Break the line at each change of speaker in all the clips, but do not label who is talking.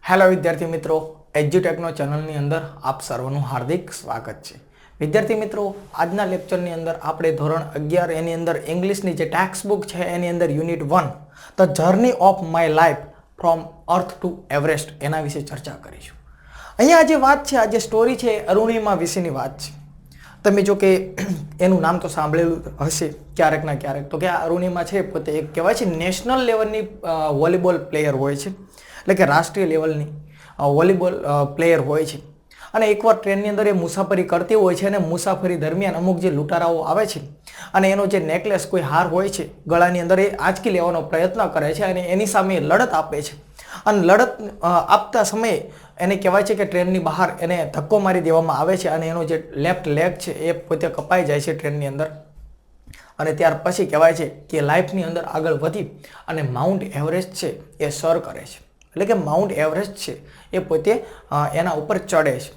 Hello વિદ્યાર્થી મિત્રો, એજ્યુટેકનો ચેનલની અંદર આપ સર્વનું હાર્દિક સ્વાગત છે. વિદ્યાર્થી મિત્રો, આજના લેક્ચરની અંદર આપણે ધોરણ 11 એની અંદર ઇંગ્લિશની જે ટેક્સ્ટ બુક છે એની અંદર unit 1 the journey of my life from earth two Everest એના વિશે ચર્ચા કરીશું. અહીંયા જે વાત છે, આ જે સ્ટોરી છે એ અરુણિમા વિશેની વાત છે. તમે જો કે એનું નામ તો સાંભળેલું હશે ક્યારેક ના ક્યારેક, તો કે આ અરુણિમા છે પોતે એક કહેવાય છે નેશનલ લેવલની વોલીબોલ પ્લેયર હોય છે, એટલે કે રાષ્ટ્રીય લેવલની વોલીબોલ પ્લેયર હોય છે. અને એકવાર ટ્રેનની અંદર એ મુસાફરી કરતી હોય છે અને મુસાફરી દરમિયાન અમુક જે લૂંટારાઓ આવે છે અને એનો જે નેકલેસ કોઈ હાર હોય છે ગળાની અંદર એ આંચકી લેવાનો પ્રયત્ન કરે છે અને એની સામે લડત આપે છે. અને લડત આપતા સમયે એને કહેવાય છે કે ટ્રેનની બહાર એને ધક્કો મારી દેવામાં આવે છે અને એનો જે લેફ્ટ લેગ છે એ પોતે કપાઈ જાય છે ટ્રેનની અંદર. અને ત્યાર પછી કહેવાય છે કે લાઈફની અંદર આગળ વધી અને માઉન્ટ એવરેસ્ટ છે એ સર કરે છે, એટલે કે માઉન્ટ એવરેસ્ટ છે એ પોતે એના ઉપર ચડે છે.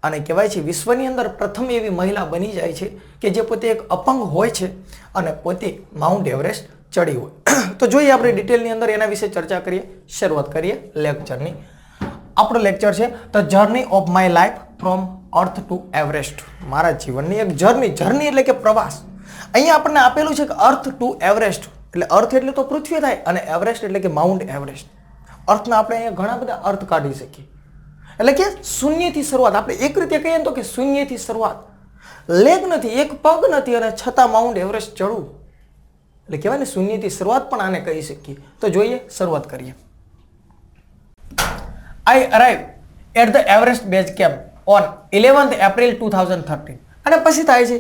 અને કહેવાય છે વિશ્વની અંદર પ્રથમ એવી મહિલા બની જાય છે કે જે પોતે એક અપંગ હોય છે અને પોતે માઉન્ટ એવરેસ્ટ ચડી હોય. તો જોઈએ આપણે ડિટેલની અંદર એના વિશે ચર્ચા કરીએ, શરૂઆત કરીએ લેક્ચરની. આપણો લેક્ચર છે the journey of my life from earth two Everest. મારા જીવનની એક જર્ની એટલે કે પ્રવાસ. અહીંયા આપણને આપેલું છે કે અર્થ ટુ એવરેસ્ટ, એટલે અર્થ એટલે તો પૃથ્વી થાય અને એવરેસ્ટ એટલે કે માઉન્ટ એવરેસ્ટ. અર્થના આપણે અહીંયા ઘણા બધા અર્થ કાઢી શકીએ, એટલે કે શૂન્યથી શરૂઆત. આપણે એક રીતે કહીએ તો કે શૂન્યથી શરૂઆત, લેગ નથી, એક પગ નથી અને છતાં માઉન્ટ એવરેસ્ટ ચડવું, એટલે કહેવાય ને શૂન્યથી શરૂઆત પણ આને કહી શકીએ. તો જોઈએ, શરૂઆત કરીએ. I arrived at the Everest base camp on 11th April 2013. અને પછી થાય છે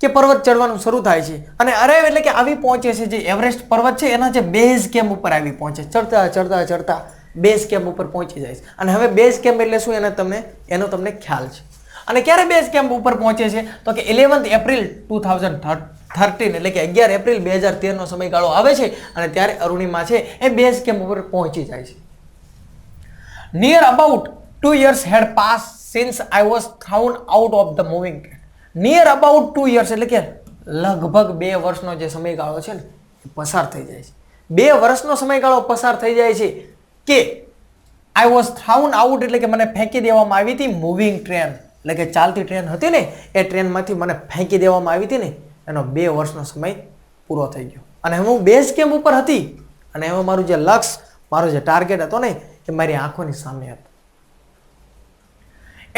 કે પર્વત ચડવાનું શરૂ થાય છે અને અરાઈવ એટલે કે આવી પહોંચે છે જે એવરેસ્ટ પર્વત છે એના જે બેઝ કેમ્પ ઉપર આવી પહોંચે. ચડતા બેઝ કેમ્પ ઉપર પહોંચી જાય છે. અને હવે બેઝ કેમ્પ એટલે શું એનો તમને ખ્યાલ છે. અને ક્યારે બેઝ કેમ્પ ઉપર પહોંચે છે તો કે 11th એપ્રિલ 2013, એટલે કે 11 એપ્રિલ 2013 નો સમયગાળો આવે છે અને ત્યારે અરુણિમા છે એ બેઝ કેમ્પ ઉપર પહોંચી જાય છે. Near about 2 years had passed since I was thrown out of the moving train. Near about 2 years એટલે કે લગભગ 2 વર્ષનો જે સમયગાળો છે ને એ પસાર થઈ જાય છે. 2 વર્ષનો સમયગાળો પસાર થઈ જાય છે કે I was thrown out એટલે કે મને ફેંકી દેવામાં આવી હતી મૂવિંગ ટ્રેન, એટલે કે ચાલતી ટ્રેન હતી ને એ ટ્રેનમાંથી મને ફેંકી દેવામાં આવી હતી ને એનો 2 વર્ષનો સમય પૂરો થઈ ગયો. અને હું બેઝ કેમ્પ ઉપર હતી અને એમાં મારું જે લક્ષ્ય, મારો જે ટાર્ગેટ હતો ને એ મારી આંખોની સામે હતો.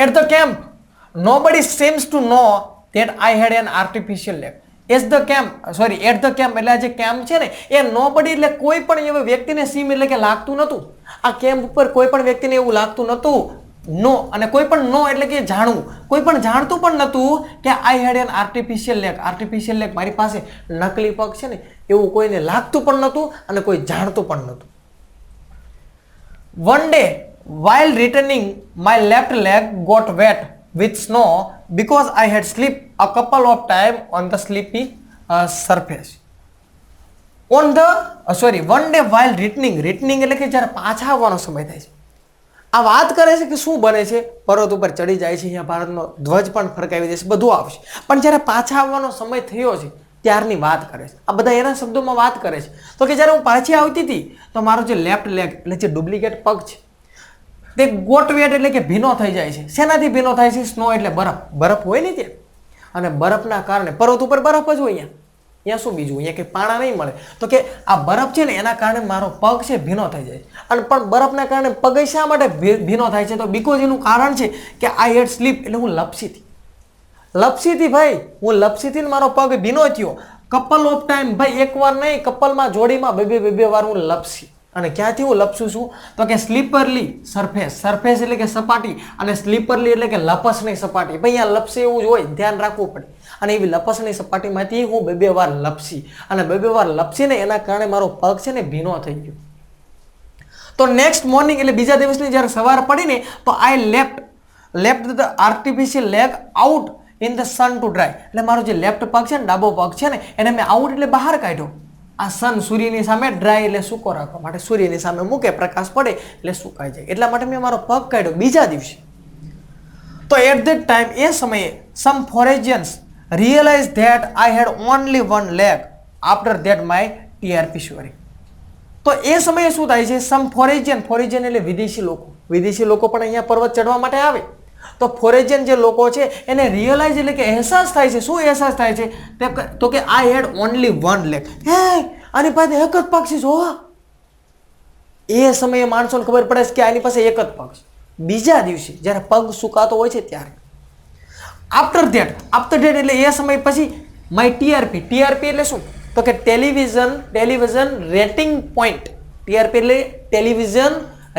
At the camp, nobody seems to know that I had an artificial leg. At the camp એટલે આ જે કેમ્પ છે ને એ nobody એટલે કોઈ પણ એવા વ્યક્તિને સીમ એટલે કે લાગતું નહોતું. આ કેમ્પ ઉપર કોઈ પણ વ્યક્તિને એવું લાગતું નહોતું. નો અને કોઈ પણ નો એટલે કે જાણવું, કોઈ પણ જાણતું પણ નહોતું કે I had an artificial leg. Artificial leg, મારી પાસે નકલી પગ છે ને એવું કોઈને લાગતું પણ નહોતું અને કોઈ જાણતું પણ નહોતું. One day, while returning, my left leg got wet with snow because I had slipped a couple of times on the sleepy surface. One day while returning એટલે કે જ્યારે પાછા આવવાનો સમય થાય છે. આ વાત કરે છે કે શું બને છે, પર્વત ઉપર ચડી જાય છે, અહીંયા ભારતનો ધ્વજ પણ ફરકાવી દેશે, બધું આવશે. પણ જ્યારે પાછા આવવાનો સમય થયો છે ત્યારની વાત કરે છે. આ બધા એના શબ્દોમાં વાત કરે છે. તો કે જ્યારે હું પાછી આવતી હતી તો મારો જે લેફ્ટ લેગ એટલે જે ડુપ્લિકેટ પગ છે તે ગોટ વેટ એટલે કે ભીનો થઈ જાય છે. શેનાથી ભીનો થાય છે? સ્નો એટલે બરફ હોય ને ત્યાં, અને બરફના કારણે પર્વત ઉપર બરફ જ હોય. અહીંયા શું બીજું, અહીંયા કંઈ પાણા નહીં મળે. તો કે આ બરફ છે ને એના કારણે મારો પગ છે ભીનો થઈ જાય. અને પણ બરફના કારણે પગ શા માટે ભીનો થાય છે? તો બીકોઝ એનું કારણ છે કે આઈ હેડ સ્લીપ, એટલે હું લપસી હતી ભાઈ, હું લપસી હતી ને મારો પગ ભીનો થયો. કપલ ઓફ ટાઈમ, ભાઈ એકવાર નહીં, કપલમાં જોડીમાં બે વાર હું લપસી. અને ક્યાંથી હું લપસું છું તો કે સ્લીપરલી સરફેસ એટલે કે સપાટી અને સ્લીપરલી એટલે કે લપસણી સપાટી. ભાઈ અહીંયા લપસે એવું જ હોય, ધ્યાન રાખવું પડે. અને એવી લપસણી સપાટીમાંથી હું બે વાર લપસી અને બે વાર લપસીને એના કારણે મારો પગ છે ને ભીનો થઈ ગયો. તો નેક્સ્ટ મોર્નિંગ એટલે બીજા દિવસની જ્યારે સવાર પડીને તો I left the artificial leg out in the sun to dry. એટલે મારો જે લેફ્ટ પગ છે ને, ડાબો પગ છે ને એને મેં આઉટ એટલે બહાર કાઢ્યો. આ સન સૂર્યની સામે, ડ્રાય એટલે સૂકો રાખવા માટે, સૂર્યની સામે મૂકે, પ્રકાશ પડે એટલે સુકાઈ જાય, એટલા માટે મેં મારો પગ કાઢ્યો બીજા દિવસે. તો એટ ધેટ ટાઈમ, એ સમયે, some foreigners realise that I had only one leg after that my TRP શોરી. તો એ સમયે શું થાય છે? સમ ફોરેજિયન એટલે વિદેશી લોકો, વિદેશી લોકો પણ અહીંયા પર્વત ચડવા માટે આવે. તો ફોરેજિયન જે લોકો છે એને રિયલાઇઝ એટલે કે અહેસાસ થાય છે. શું અહેસાસ થાય છે? તો કે આઈ હેડ ઓનલી વન લેગ. હે, આની પાસે એક જ પગ છે. જોવા એ સમયે માણસોને ખબર પડે છે કે આની પાસે એક જ પગ છે. બીજા દિવસે જ્યારે પગ સુકાતો હોય છે ત્યારે આફ્ટર ધેટ એટલે એ સમય પછી માય ટીઆરપી એટલે શું? તો કે ટેલિવિઝન રેટિંગ પોઈન્ટ. ટીઆરપી એટલે ટેલિવિઝન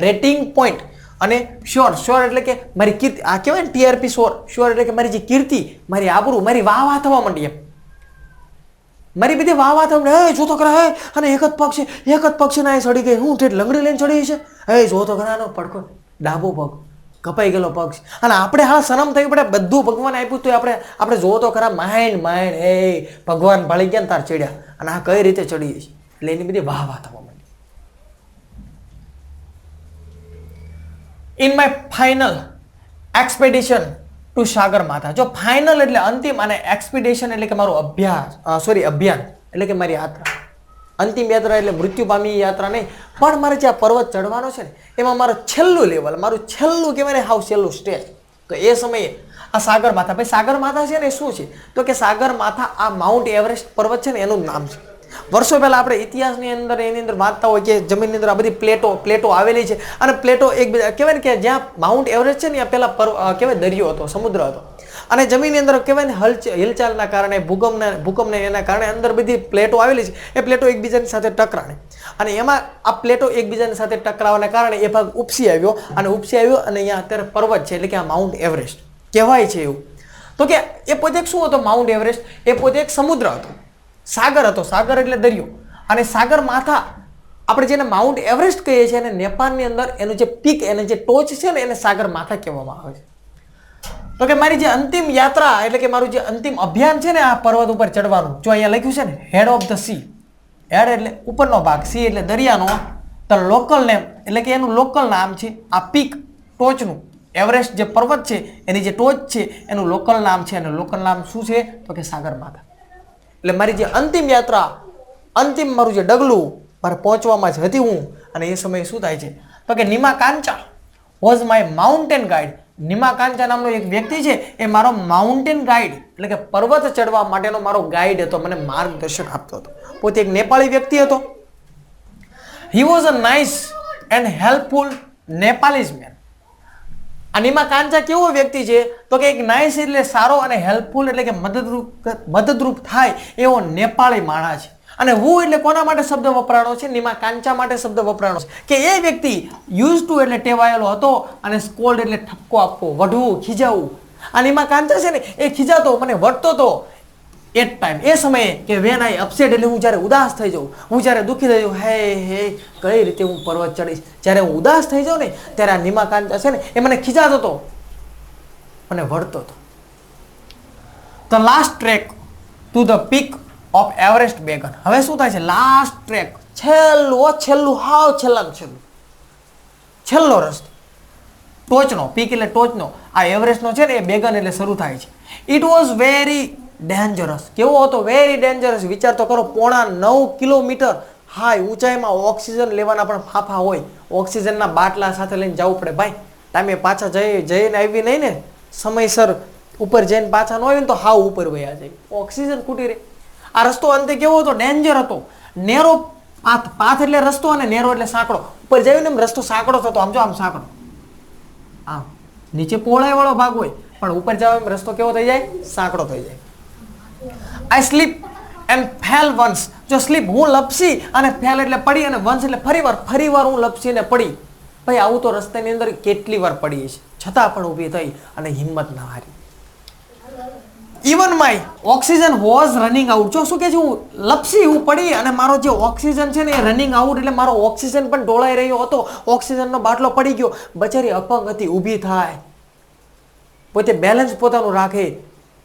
રેટિંગ પોઈન્ટ. અને શ્યોર એટલે કે મારી કીર્તિ. આ કહેવાય ને ટીઆરપી શ્યોર એટલે કે મારી જે કીર્તિ, મારી આબરૂ, મારી વાહ થવા માંડી. એમ મારી બધી વાહ થવા માંડી. જો તો ખરા, હે, અને એક જ પગ છે ને એ સડી ગઈ. હું ઠેઠ લંગડી લઈને ચડી છે. જો તો ખરા, આનો પડકો ડાબો પગ કપાઈ ગયેલો પગ છે. અને આપણે હા શરમ થઈ પડે, બધું ભગવાન આપ્યું તો આપણે જોવો તો ખરા, માઇન્ડ ભગવાન ભાળી ગયા ને તાર ચડ્યા. અને આ કઈ રીતે ચડી છે એટલે એની બધી વાહ થવા માંડી. In my final expedition to Sagarmatha. જો ફાઇનલ એટલે અંતિમ અને એક્સપેડિશન એટલે કે મારું અભિયાન એટલે કે મારી યાત્રા. અંતિમ યાત્રા એટલે મૃત્યુ પામી યાત્રા નહીં, પણ મારે જે આ પર્વત ચડવાનો છે ને એમાં મારું છેલ્લું લેવલ, મારું છેલ્લું કહેવાય ને હાવ છેલ્લું સ્ટેજ. તો એ સમયે આ સાગરમાથા. ભાઈ સાગરમાથા છે ને શું છે? તો કે સાગરમાથા આ માઉન્ટ એવરેસ્ટ પર્વત છે ને એનું નામ છે. વર્ષો પહેલા આપણે ઇતિહાસની અંદર એની અંદર વાંચતા હોય કે જમીનની અંદર આ બધી પ્લેટો આવેલી છે. અને પ્લેટો એકબીજા કહેવાય ને કે જ્યાં માઉન્ટ એવરેસ્ટ છે ને ત્યાં પહેલા કહેવાય દરિયો હતો, સમુદ્ર હતો. અને જમીનની અંદર કહેવાય ને હિલચાલના કારણે, ભૂકંપને એના કારણે અંદર બધી પ્લેટો આવેલી છે. એ પ્લેટો એકબીજાની સાથે ટકરાણે અને એમાં આ પ્લેટો એકબીજાની સાથે ટકરાવાના કારણે એ ભાગ ઉપસી આવ્યો અને અહીંયા અત્યારે પર્વત છે એટલે કે આ માઉન્ટ એવરેસ્ટ કહેવાય છે. એવું તો કે એ પોતે શું હતો? માઉન્ટ એવરેસ્ટ એ પોતે એક સમુદ્ર હતો, સાગર હતો. સાગર એટલે દરિયો. અને સાગરમાથા આપણે જેને માઉન્ટ એવરેસ્ટ કહીએ છીએ અને નેપાળની અંદર એનું જે પીક, એને જે ટોચ છે ને એને સાગરમાથા કહેવામાં આવે છે. તો કે મારી જે અંતિમ યાત્રા એટલે કે મારું જે અંતિમ અભિયાન છે ને આ પર્વત ઉપર ચડવાનું, જો અહીંયા લખ્યું છે ને હેડ ઓફ ધ સી. હેડ એટલે ઉપરનો ભાગ, સી એટલે દરિયાનો, ધ લોકલ નેમ એટલે કે એનું લોકલ નામ છે આ પીક, ટોચનું. એવરેસ્ટ જે પર્વત છે એની જે ટોચ છે એનું લોકલ નામ છે. અને લોકલ નામ શું છે? તો કે સાગરમાથા. એટલે મારી જે અંતિમ યાત્રા, અંતિમ મારું જે ડગલું મારે પહોંચવામાં જ હતી હું. અને એ સમયે શું થાય છે? તો કે Nima Kancha was my mountain guide. Nima Kancha નામનો એક વ્યક્તિ છે એ મારો માઉન્ટેન ગાઈડ એટલે કે પર્વત ચડવા માટેનો મારો ગાઈડ હતો, મને માર્ગદર્શન આપતો હતો. પોતે એક નેપાળી વ્યક્તિ હતો. He was a nice and helpful Nepalese man. આ નિમા કાંચા કેવો વ્યક્તિ છે? તો કે એક નાઇસ એટલે સારો અને હેલ્પફુલ એટલે કે મદદરૂપ થાય એવો નેપાળી માણસ છે. અને હું એટલે કોના માટે શબ્દ વપરાણો છે? નિમા કાંચા માટે શબ્દ વપરાણો છે કે એ વ્યક્તિ યુઝ ટુ એટલે ટેવાયેલો હતો અને સ્કોલ્ડ એટલે ઠપકો આપવો, વઢવું, ખીજાવવું. આ નિમા કાંચા છે ને એ ખીજાતો, મને વઢતો હતો એટ ટાઈમ, એ સમયે કે વેન આઈ અપસેટ એટલે હું જ્યારે ઉદાસ થઈ જાઉં, હું જ્યારે દુઃખી થઈ જાઉં, હે કઈ રીતે હું પર્વત ચડીશ. જ્યારે હું ઉદાસ થઈ જાઉં ને ત્યારે આ નિમા કાંચા છે ને એ મને ખીજાતો હતો, મને વઢતો હતો. The last track to the peak of Everest began. હવે શું થાય છે? લાસ્ટ ટ્રેક, છેલ્લું હાવ છેલ્લો રસ્તો, ટોચનો, પીક એટલે ટોચનો, આ એવરેસ્ટનો છે ને એ બેગન એટલે શરૂ થાય છે. It was very dangerous. કેવો હતો? Very dangerous. વિચાર તો કરો, 9.5 કિલોમીટર હાઈ ઊંચાઈમાં ઓક્સિજન લેવાના પણ ફાફા હોય. ઓક્સિજનના બાટલા સાથે લઈને જવું પડે ભાઈ. ટાઈમે પાછા જઈને આવી નહીં ને, સમયસર ઉપર જઈને પાછા ન આવી ને તો હાવ ઉપર વયા જાય, ઓક્સિજન ખૂટી રહે. આ રસ્તો અંતે કેવો હતો? ડેન્જર હતો. નેરો પાથ એટલે રસ્તો અને નેરો એટલે સાંકડો. ઉપર જઈને એમ રસ્તો સાંકડો થતો, આમ જો આમ સાંકડો, આમ નીચે પહોળાઈ વાળો ભાગ હોય પણ ઉપર જાવ એમ રસ્તો કેવો થઈ જાય? સાંકડો થઈ જાય. આઈ સ્લીપ એન્ડ ફેલ વન્સ. જો સ્લીપ હું લપસી અને ફેલ એટલે પડી, અને વન્સ એટલે ફરીવાર હું લપસીને પડી. ભાઈ આવું તો રસ્તાની અંદર કેટલી વાર પડી છે, છતાં પણ ઊભી થઈ અને હિંમત ના હારી. Even my oxygen was running out. જો શું કે છે? હું લપસી, હું પડી અને મારો જે ઓક્સિજન છે ને એ રનિંગ આઉટ એટલે મારો ઓક્સિજન પણ ઢોળાઈ રહ્યો હતો. ઓક્સિજનનો બાટલો પડી ગયો. બચારી અપંગ હતી, ઊભી થાય, પોતે બેલેન્સ પોતાનું રાખે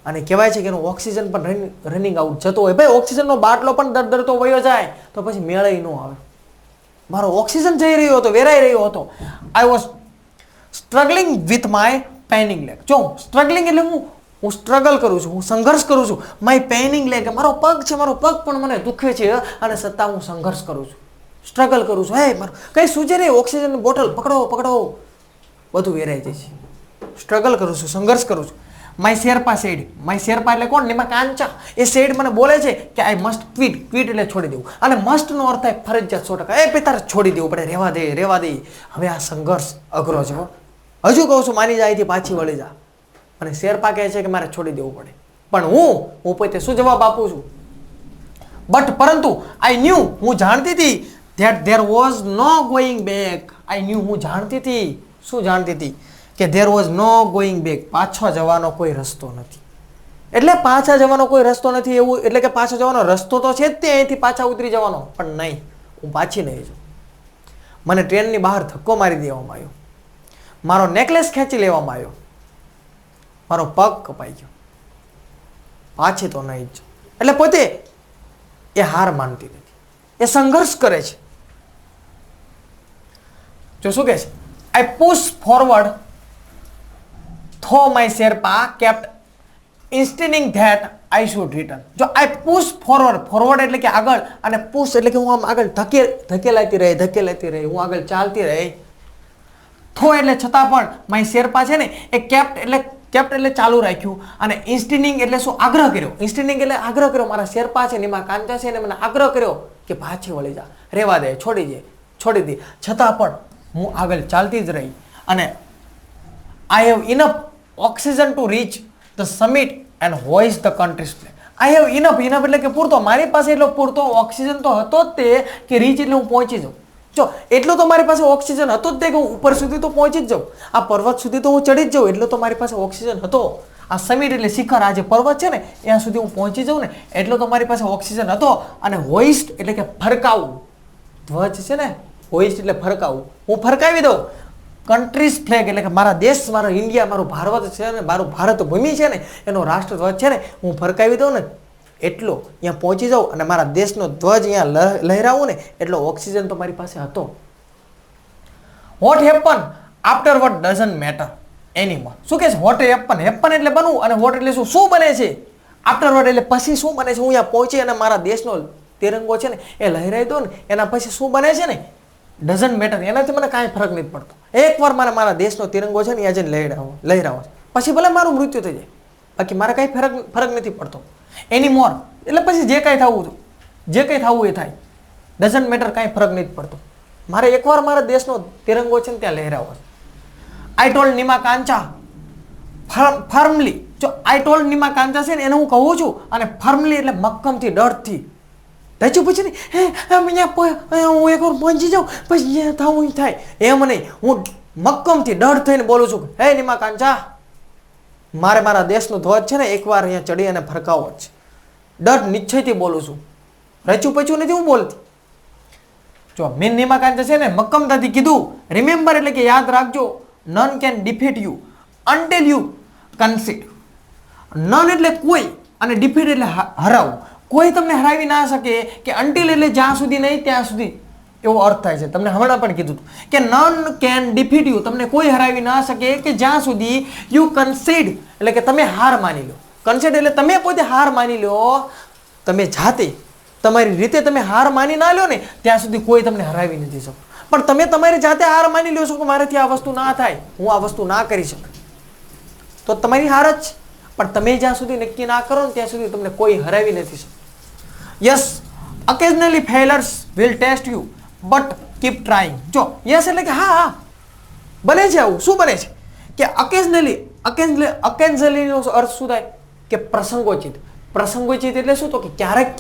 અને કહેવાય છે કે એનું ઓક્સિજન પણ રનિંગ આઉટ જતો હોય. ભાઈ ઓક્સિજનનો બાટલો પણ દરદરતો વયો જાય તો પછી મેળય ન આવે. મારો ઓક્સિજન જઈ રહ્યો હતો, વેરાઈ રહ્યો હતો. I was struggling with my paining leg. જો સ્ટ્રગલિંગ એટલે હું સ્ટ્રગલ કરું છું, હું સંઘર્ષ કરું છું. માય પેનિંગ લેગ, મારો પગ છે, મારો પગ પણ મને દુખે છે અને છતાં હું સંઘર્ષ કરું છું, સ્ટ્રગલ કરું છું. હે મારું કઈ સૂચે નહીં, ઓક્સિજનની બોટલ પકડો. બધું વેરાઈ જાય છે. સ્ટ્રગલ કરું છું, સંઘર્ષ કરું છું. My sherpa said, my sherpa એટલે કોણ? નિમા કાંચા. એ સેડ મને બોલે છે કે આઈ મસ્ટ ક્વિટ. ક્વિટ એટલે છોડી દેવું. અને મસ્ટ નો અર્થ થાય ફરજિયાત 100%. એ ભાઈ તારે છોડી દેવું પડે, રહેવા દે. હવે આ સંઘર્ષ અઘરો છે. હજુ કહું છું માની જાય પાછી વળી જા. અને શેરપા કહે છે કે મારે છોડી દેવું પડે. પણ હું પોતે શું જવાબ આપું છું? બટ પરંતુ આઈ ન્યુ, હું જાણતી હતી that there was no going back. I new, હું જાણતી હતી. શું જાણતી હતી? કે there was no going back. પાછો જવાનો કોઈ રસ્તો નથી. એટલે પાછા જવાનો કોઈ રસ્તો નથી એવું એટલે કે પાછો જવાનો રસ્તો તો છે જ તે, અહીંથી પાછા ઉતરી જવાનો, પણ નહીં, હું પાછી નહીં જાઉં. મને ટ્રેનની બહાર ધક્કો મારી દેવામાં આવ્યો, મારો નેકલેસ ખેંચી લેવામાં આવ્યો, મારો પગ કપાઈ ગયો, પાછી તો નહીં જ. એટલે પોતે એ હાર માનતી નથી, એ સંઘર્ષ કરે છે. જો શું કહે છે? I push forward though my Sherpa kept insisting that I should return. જો આઈ પુશ ફોરવર્ડ, ફોરવર્ડ એટલે કે આગળ, અને પુશ એટલે કે હું આમ આગળ ધકેલાતી રહી, હું આગળ ચાલતી રહી. થો એટલે છતાં પણ માય શેરપા છે ને એ કેપ્ટ એટલે ચાલુ રાખ્યું, અને ઇન્સ્ટિનિંગ એટલે શું? આગ્રહ કર્યો. ઇન્સ્ટિનિંગ એટલે આગ્રહ કર્યો. મારા શેરપા છે નિમા કાંચા છે ને મને આગ્રહ કર્યો કે પાછી વળી જા, રહેવા દે, છોડી દે. છતાં પણ હું આગળ ચાલતી જ રહી. અને I have enough oxygen to reach the summit and હોઇસ્ટ the countries flag. I have enough એટલે કે પૂરતો, મારી પાસે એટલો પૂરતો ઓક્સિજન તો હતો જ તે કે રીચ એટલે હું પહોંચી જાઉં. જો એટલો તો મારી પાસે ઓક્સિજન હતો જ તે કે હું ઉપર સુધી તો પહોંચી જ જાઉં, આ પર્વત સુધી તો હું ચડી જ જાઉં, એટલો તો મારી પાસે ઓક્સિજન હતો. આ સમિટ એટલે શિખર, આ જે પર્વત છે ને ત્યાં સુધી હું પહોંચી જાઉં ને એટલો તો મારી પાસે ઓક્સિજન હતો. અને હોઇસ્ટ એટલે કે ફરકાવવું, ધ્વજ છે ને, હોઇસ્ટ એટલે ફરકાવવું, હું ફરકાવી દઉં. કન્ટ્રીઝ ફ્લેગ એટલે કે મારા દેશ, મારો ઇન્ડિયા, મારું ભારત છે ને, મારું ભારત ભૂમિ છે ને, એનો રાષ્ટ્રધ્વજ છે ને, હું ફરકાવી દઉં ને એટલો અહીંયા પહોંચી જાઉં અને મારા દેશનો ધ્વજ અહીંયા લહેરાવું ને એટલો ઓક્સિજન તો મારી પાસે હતો. What happen આફ્ટરવર્ડ doesn't matter એનીમોર. શું કહે છે? વોટ હેપન, હેપન એટલે બનવું, અને વોટ એટલે શું બને છે? આફ્ટરવર્ડ એટલે પછી શું બને છે? હું અહીંયા પહોંચી અને મારા દેશનો તિરંગો છે ને એ લહેરાઈ દો ને, એના પછી શું બને છે ને ડઝન્ટ મેટર, એનાથી મને કાંઈ ફરક નથી પડતો. એકવાર મારે મારા દેશનો તિરંગો છે ને અહીંયા જઈને લહેરાવો, પછી ભલે મારું મૃત્યુ થઈ જાય, બાકી મારે કાંઈ ફરક નથી પડતો. એની મોર એટલે પછી જે કાંઈ થવું એ થાય, ડઝન્ટ મેટર, કાંઈ ફરક નથી પડતો. મારે એકવાર મારા દેશનો તિરંગો છે ને ત્યાં લહેરાવો. આઈ ટોલ્ડ નિમા કાંચા ફર્મલી. જો આઈ ટોલ્ડ નિમા કાંચા છે ને એને હું કહું છું, અને ફર્મલી એટલે મક્કમથી, ડરથી. રચું પછી નહીં હું એકવાર પહોંચી જાઉં પછી જ્યાં થવું થાય એમ નહીં, હું મક્કમથી ડર થઈને બોલું છું, હે નિમા કાંચા, મારે મારા દેશનો ધ્વજ છે ને એકવાર અહીંયા ચડી અને ફરકાવો જ. ડર નિશ્ચયથી બોલું છું, રચું પચું નથી હું બોલતી. જો મેં નિમા કાંચા છે ને મક્કમતાથી કીધું. રિમેમ્બર એટલે કે યાદ રાખજો, none can defeat you until you concede. None એટલે કોઈ, અને ડિફીટ એટલે હરાવવું. કોઈ તમને હરાવી ના શકે, કે અનટિલ એટલે જ્યાં સુધી નહીં ત્યાં સુધી, એવો અર્થ થાય છે. તમને હમણાં પણ કીધું હતું કે નન કેન ડિફીટ યુ, તમને કોઈ હરાવી ના શકે કે જ્યાં સુધી યુ કન્સીડ એટલે કે તમે હાર માની લો. કન્સીડ એટલે તમે પોતે હાર માની લો, તમે જાતે તમારી રીતે તમે હાર માની ના લો ને ત્યાં સુધી કોઈ તમને હરાવી નથી શકતો. પણ તમે તમારી જાતે હાર માની લો છો કે મારાથી આ વસ્તુ ના થાય, હું આ વસ્તુ ના કરી શકું, તો તમારી હાર જ છે. પણ તમે જ્યાં સુધી નક્કી ના કરો ને ત્યાં સુધી તમને કોઈ હરાવી નથી શકતું. Yes, occasionally failures will test you but keep trying. જો યસ એટલે કે હા બને છે આવું. શું બને છે? કે occasionally નો અર્થ શું થાય? કે પ્રસંગોચિત. પ્રસંગોચિત એટલે શું? તો કે ક્યારેક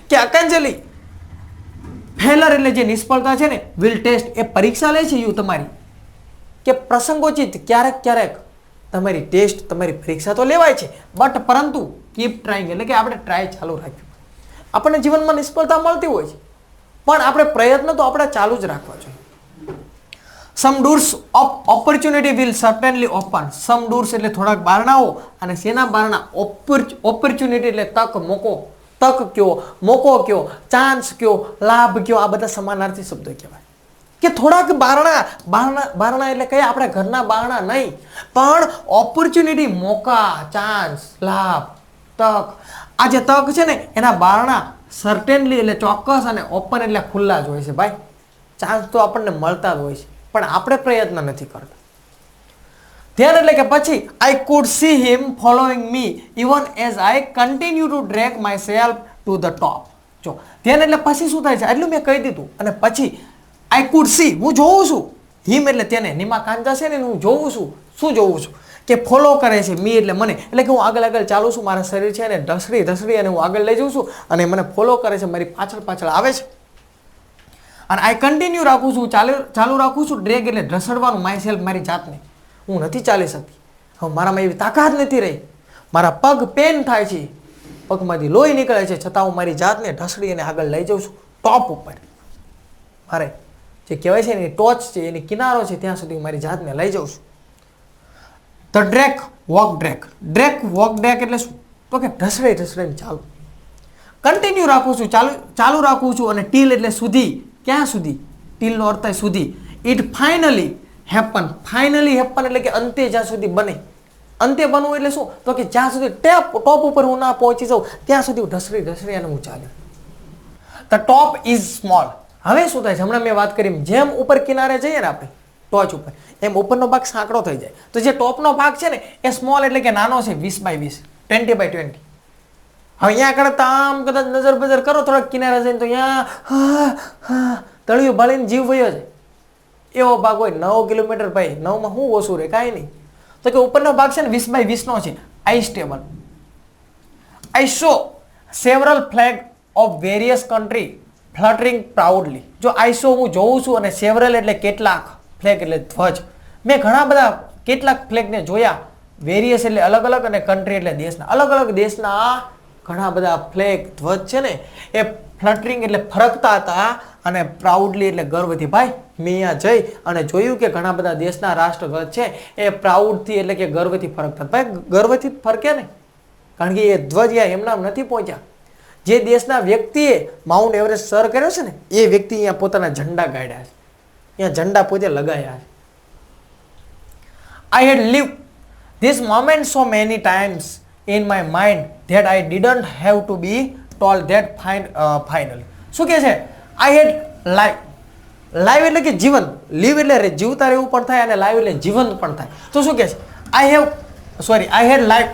કે occasionally ફેલર એટલે જે નિષ્ફળતા છે ને, will test એ પરીક્ષા લે છે યુ તમારી. કે પ્રસંગોચિત ક્યારેક તમારી ટેસ્ટ, તમારી પરીક્ષા તો લેવાય છે, બટ પરંતુ કીપ ટ્રાઈંગ એટલે કે આપણે ટ્રાય ચાલુ રાખ્યું. આપણને જીવનમાં નિષ્ફળતા મળતી હોય છે, પણ આપણે પ્રયત્ન તો આપણે ચાલુ જ રાખવા જોઈએ. Some doors of opportunity will certainly open. Some doors એટલે થોડાક બારણાઓ, અને શેના બારણા? ઓપોર્ચ્યુનિટી એટલે તક, મોકો. તક કયો, મોકો કયો, ચાન્સ કયો, લાભ કયો, આ બધા સમાનાર્થી શબ્દો કહેવાય. કે થોડાક બારણા એટલે કયા? આપણે ઘરના બારણા નહીં, પણ ઓપોર્ચ્યુનિટી, મોકા, ચાન્સ, લાભ, તક. આ જે તક છે ને એના બારણા સર્ટેનલી એટલે ચોક્કસ, અને ઓપન એટલે ખુલ્લા જ હોય છે ભાઈ. ચાન્સ તો આપણને મળતા જ હોય છે, પણ આપણે પ્રયત્ન નથી કરતા. ધેન એટલે કે પછી I could C him following me even as I continue two drag my self to the top. જો ધેન એટલે પછી શું થાય છે એટલું મેં કહી દીધું, અને પછી આઈ કુડ સી હું જોઉં છું, હિમ એટલે તેને નિમા કાંજા છે ને હું જોઉં છું. શું જોઉં છું? કે ફોલો કરે છે, મી એટલે મને, એટલે કે હું આગળ આગળ ચાલું છું, મારા શરીર છે ને ઢસડી અને હું આગળ લઈ જઉં છું અને મને ફોલો કરે છે, મારી પાછળ આવે છે. અને આઈ કન્ટિન્યુ રાખું છું, ચાલુ રાખું છું, ડ્રેગ એટલે ઢસડવાનું, માય સેલ્ફ મારી જાતને. હું નથી ચાલી શકતી, હવે મારામાં એવી તાકાત નથી રહી, મારા પગ પેન થાય છે, પગમાંથી લોહી નીકળે છે, છતાં હું મારી જાતને ઢસડી અને આગળ લઈ જાઉં છું ટોપ ઉપર. મારે જે કહેવાય છે ને એની ટોચ છે, એની કિનારો છે, ત્યાં સુધી મારી જાતને લઈ જાઉં છું. The drag walk drag. Drag walk drag એટલે શું? તો કે ઢસડીને ચાલુ, કન્ટિન્યુ રાખું છું, ચાલુ રાખું છું, અને ટીલ એટલે સુધી. ક્યાં સુધી? ટીલનો અર્થ થાય સુધી. It finally happen. Finally happen એટલે કે અંતે જ્યાં સુધી બને. અંતે બનવું એટલે શું? તો કે જ્યાં સુધી ટોપ ઉપર હું ના પહોંચી જાઉં ત્યાં સુધી હું ઢસડી અને હું ચાલ્યો. The top is small. હવે શું થાય છે? હમણાં મેં વાત કરી જેમ ઉપર કિનારે જઈએ ને આપણે ટોચ ઉપર, એમ ઉપરનો ભાગ સાંકડો થઈ જાય. તો જે ટોપનો ભાગ છે ને એ સ્મોલ એટલે કે નાનો છે, 20x20, 20x20. હવે અહીંયા આગળ આમ કદાચ નજર બજર કરો થોડાક કિનારે જઈને તો અહીંયા તળિયું ભાળીને જીવ વયો જાય એવો ભાગ હોય. 9 કિલોમીટર ભાઈ, 9માં શું ઓછું રહે? કાંઈ નહીં. તો કે ઉપરનો ભાગ છે ને 20x20 નો છે. I stable. I saw several flag of various country fluttering proudly. જો આઈ શો હું જોઉં છું, અને સેવરલ એટલે કેટલાક, ફ્લેગ એટલે ધ્વજ. મેં ઘણા બધા કેટલાક ફ્લેગને જોયા. વેરિયસ એટલે અલગ અલગ, અને કન્ટ્રી એટલે દેશના. અલગ અલગ દેશના ઘણા બધા ફ્લેગ ધ્વજ છે ને એ ફ્લટરિંગ એટલે ફરકતા હતા, અને પ્રાઉડલી એટલે ગર્વથી. ભાઈ મેં અહીંયા જઈ અને જોયું કે ઘણા બધા દેશના રાષ્ટ્રધ્વજ છે એ પ્રાઉડથી એટલે કે ગર્વથી ફરકતા. ભાઈ ગર્વથી ફરકે ને, કારણ કે એ ધ્વજ એમના નથી પહોંચ્યા. જે દેશના વ્યક્તિએ માઉન્ટ એવરેસ્ટ સર કર્યો છે ને એ વ્યક્તિ અહીંયા પોતાના ઝંડા ગાડ્યા છે, અહીંયા ઝંડા પોતે લગાવ્યા છે. I had live this moment so many times in my mind that I didn't have to be told that finally. શું કહે છે? I had life. લાઈવ એટલે કે જીવન, લીવ એટલે જીવતા રહેવું પણ થાય, અને લાઈવ એટલે જીવંત પણ થાય. તો શું કહે છે? I head live.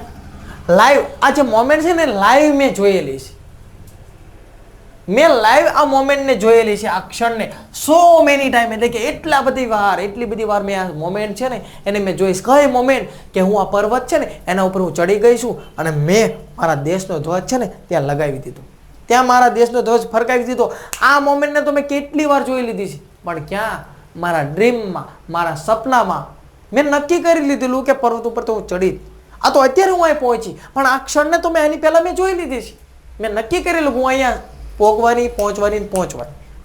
આ જે મોમેન્ટ છે ને લાઈવ મેં જોયેલી છે. મેં લાઈવ આ મોમેન્ટને જોયેલી છે, આ ક્ષણને સો મેની ટાઈમ, એટલે કે એટલી બધી વાર મેં આ મોમેન્ટ છે ને એને મેં જોઈશ. કઈ મોમેન્ટ? કે હું આ પર્વત છે ને એના ઉપર હું ચડી ગઈ છું, અને મેં મારા દેશનો ધ્વજ છે ને ત્યાં લગાવી દીધો, ત્યાં મારા દેશનો ધ્વજ ફરકાવી દીધો. આ મોમેન્ટને તો મેં કેટલી વાર જોઈ લીધી છે, પણ ક્યાં? મારા ડ્રીમમાં, મારા સપનામાં મેં નક્કી કરી લીધેલું કે પર્વત ઉપર તો હું ચડી. આ તો અત્યારે હું અહીં પહોંચી, પણ આ ક્ષણને તો મેં એની પહેલાં મેં જોઈ લીધી છે. મેં નક્કી કરેલું હું અહીંયા પહોંચવાની.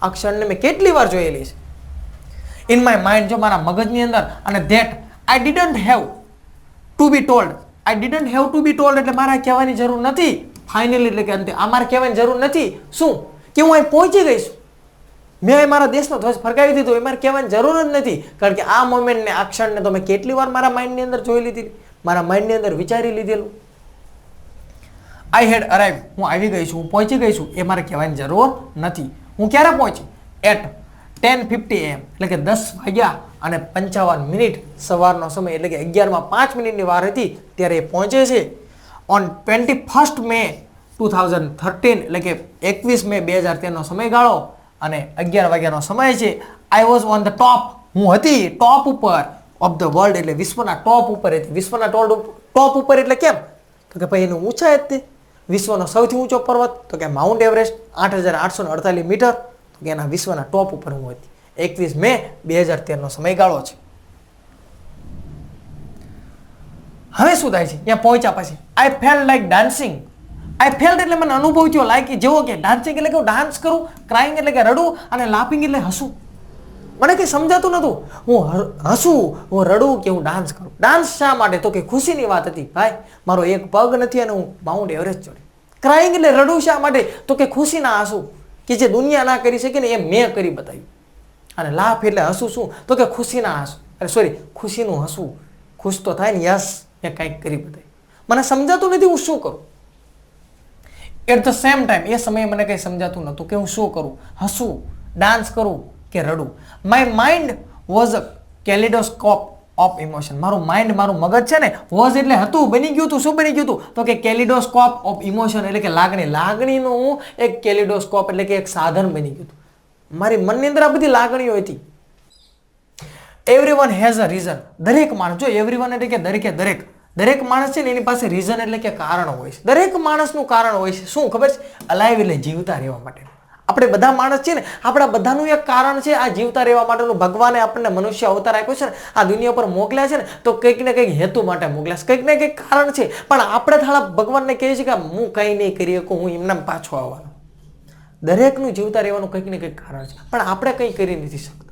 આ ક્ષણને મેં કેટલી વાર જોયેલી છે ઇન માય માઇન્ડ, જો મારા મગજની અંદર. અને that I didn't have to be told. I didn't have to be told એટલે મારે કહેવાની જરૂર નથી. ફાઇનલી એટલે કે અંતે આ મારે કહેવાની જરૂર નથી. શું? કે હું અહીં પહોંચી ગઈ છું, મેં અહીં મારા દેશનો ધ્વજ ફરકાવી દીધો, એ મારે કહેવાની જરૂર જ નથી. કારણ કે આ મોમેન્ટને, આ ક્ષણને તો મેં કેટલી વાર મારા માઇન્ડની અંદર જોઈ લીધી, મારા માઇન્ડની અંદર વિચારી લીધેલું. આઈ હેડ અરાઇવ. હું આવી ગઈ છું, હું પહોંચી ગઈ છું, એ મારે કહેવાની જરૂર નથી. હું ક્યારે પહોંચી? એટ 10:50 AM એટલે કે 10:55 સવારનો સમય, એટલે કે 11:05 વાર હતી ત્યારે એ પહોંચે છે. ઓન 21 May 2013 એટલે કે 21 મે 2013નો સમયગાળો, અને 11 વાગ્યાનો સમય છે. I was on the top. હું હતી ટોપ ઉપર ઓફ ધ વર્લ્ડ, એટલે વિશ્વના ટોપ ઉપર હતી. વિશ્વના ટોપ ઉપર એટલે કેમ? તો કે ભાઈ એનું ઊંચાઈ જ તે વિશ્વનો સૌથી ઊંચો પર્વત, તો કે માઉન્ટ એવરેસ્ટ 8,848 મીટર, તો કે એના વિશ્વના ટોપ ઉપર હું હતી. 21 મે 2013નો સમયગાળો છે. હવે શું થાય છે? ત્યાં પહોંચ્યા પછી આઈ ફેલ્ટ લાઈક ડાન્સિંગ. આઈ ફેલ્ટ એટલે મને અનુભવ થયો લાઈક જેવો કે ડાન્સિંગ એટલે કે હું ડાન્સ કરું, ક્રાઇંગ એટલે કે રડું, અને લાફિંગ એટલે હસું. મને કંઈ સમજાતું નહોતું. હું હસું, હું રડું કે હું ડાન્સ કરું. ડાન્સ શા માટે? તો કે ખુશીની વાત હતી. ભાઈ મારો એક પગ નથી અને હું માઉન્ટ એવરેસ્ટ ચડી. ક્રાઇંગ એટલે રડું શા માટે? તો કે ખુશીના આંસુ, કે જે દુનિયા ના કરી શકે ને એ મેં કરી બતાવ્યું. અને લાફ એટલે હસું શું? તો કે ખુશીના આંસુ, ખુશીનું હસવું. ખુશ તો થાય ને, યસ મેં કંઈક કરી બતાવ્યું. મને સમજાતું નથી હું શું કરું. એટ ધ સેમ ટાઈમ એ સમયે મને કંઈ સમજાતું નહોતું કે હું શું કરું, હસું, ડાન્સ કરું કે રડું. My mind was a kaleidoscope of emotion. મારું માઇન્ડ, મારું મગજ છે ને, વોઝ એટલે હતું, બની ગયું હતું. શું બની ગયું હતું? તો કે કેલિડોસ્કોપ ઓફ ઇમોશન એટલે કે લાગણી. લાગણીનું એક કેલિડોસ્કોપ એટલે કે એક સાધન બની ગયું હતું. મારી મનની અંદર આ બધી લાગણીઓ હતી. Everyone has a reason. દરેક માણસ, જો એવરીવન એટલે કે દરેક માણસ છે ને એની પાસે રીઝન એટલે કે કારણ હોય છે. દરેક માણસનું કારણ હોય છે. શું ખબર છે? અલાઇવ એટલે જીવતા રહેવા માટે. આપણે બધા માણસ છે ને, આપણા બધાનું એક કારણ છે આ જીવતા રહેવા માટેનું. ભગવાને આપણને મનુષ્ય અવતાર આપ્યો છે ને, આ દુનિયા પર મોકલ્યા છે ને, તો કંઈક ને કંઈક હેતુ માટે મોકલ્યા છે, કંઈક ને કંઈક કારણ છે. પણ આપણે થાળા ભગવાનને કહીએ છીએ કે હું કંઈ નહીં કરી શકું, હું એમને પાછો આવવાનો. દરેકનું જીવતા રહેવાનું કંઈક ને કંઈક કારણ છે, પણ આપણે કંઈ કરી નથી શકતા.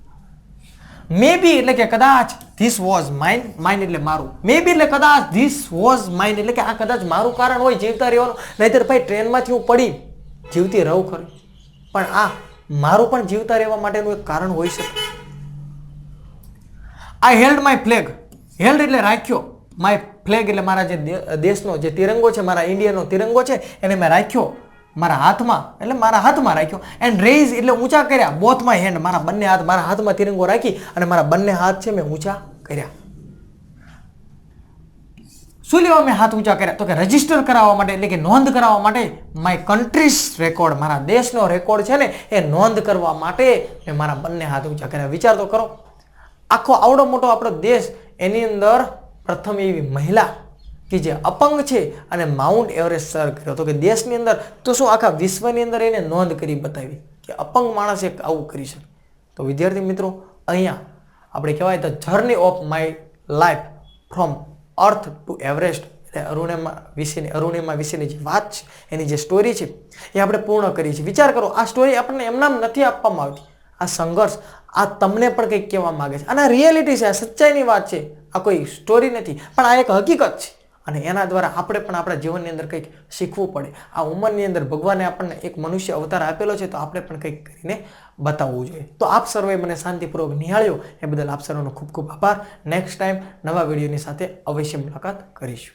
મે બી એટલે કે કદાચ ધીસ વોઝ માઇન. માઇન એટલે મારું. મે બી એટલે કદાચ ધીસ વોઝ માઇન એટલે કે આ કદાચ મારું કારણ હોય જીવતા રહેવાનું. નહીંતર ભાઈ ટ્રેનમાંથી હું પડી જીવતી રહું ખરી, પણ આ મારું પણ જીવતા રહેવા માટેનું એક કારણ હોઈ શકે. આઈ હેલ્ડ માય ફ્લેગ. હેલ્ડ એટલે રાખ્યો. માય ફ્લેગ એટલે મારા જે દેશનો જે તિરંગો છે, મારા ઇન્ડિયાનો તિરંગો છે, એને મેં રાખ્યો મારા હાથમાં, એટલે મારા હાથમાં રાખ્યો. એન્ડ રેઇઝ એટલે ઊંચા કર્યા. બોથ માય હેન્ડ, મારા બંને હાથ, મારા હાથમાં તિરંગો રાખી અને મારા બંને હાથ છે મેં ઊંચા કર્યા. શું લેવા મેં હાથ ઊંચા કર્યા? તો કે રજીસ્ટર કરાવવા માટે, એટલે કે નોંધ કરાવવા માટે. માય કન્ટ્રીઝ રેકોર્ડ, મારા દેશનો રેકોર્ડ છે ને એ નોંધ કરવા માટે મેં મારા બંને હાથ ઊંચા કર્યા. વિચાર તો કરો, આખો આવડો મોટો આપણો દેશ, એની અંદર પ્રથમ એવી મહિલા કે જે અપંગ છે અને માઉન્ટ એવરેસ્ટ સર કર્યો. તો કે દેશની અંદર તો શું આખા વિશ્વની અંદર એને નોંધ કરી બતાવી કે અપંગ માણસ એક આવું કરી શકે. તો વિદ્યાર્થી મિત્રો, અહીંયા આપણે કહેવાય the journey of my life from earth two Everest એટલે અરુણિમા વિશેની જે વાત છે, એની જે સ્ટોરી છે એ આપણે પૂર્ણ કરી છે. વિચાર કરો, આ સ્ટોરી આપણને એમનામ નથી આપવામાં આવતી. આ સંઘર્ષ આ તમને પણ કંઈક કહેવા માંગે છે. અને આ રિયાલિટી છે, આ સચ્ચાઈની વાત છે. આ કોઈ સ્ટોરી નથી, પણ આ એક હકીકત છે. અને એના દ્વારા આપણે પણ આપણા જીવનની અંદર કંઈક શીખવું પડે. આ ઉંમરની અંદર ભગવાને આપણને એક મનુષ્ય અવતાર આપેલો છે, તો આપણે પણ કંઈક કરીને બતાવવું જોઈએ. તો આપ સર્વે મને શાંતિપૂર્વક નિહાળ્યો એ બદલ આપ સર્વનો ખૂબ ખૂબ આભાર. નેક્સ્ટ ટાઈમ નવા વિડીયોની સાથે અવશ્ય મુલાકાત કરીશું.